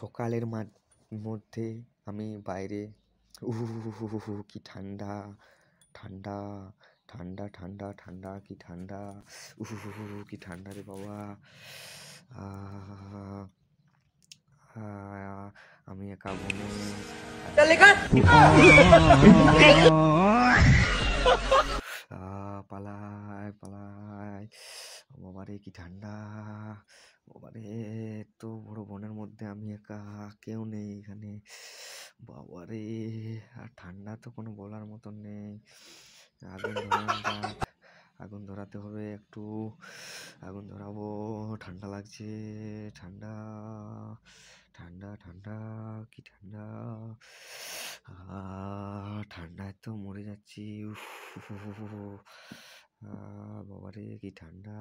সকালের মধ্যে আমি বাইরে কি ঠান্ডা ঠান্ডা ঠান্ডা ঠান্ডা ঠান্ডা কি ঠান্ডা কি ঠান্ডা রে বাবা। আহ, আহ, আমি একা বনে পালাই পালাই। বাবারে কি ঠান্ডা, বাবারে এত বড় বনের মধ্যে আমি একা, কেউ নেই এখানে। বাবারে আর ঠান্ডা তো কোনো বলার মতন নেই। আগুন ধরানো যাক, আগুন ধরাতে হবে একটু, আগুন ধরাবো। ঠান্ডা লাগছে, ঠান্ডা ঠান্ডা ঠান্ডা কি ঠান্ডা। ঠান্ডায় তো মরে যাচ্ছি। বাবারে কি ঠান্ডা।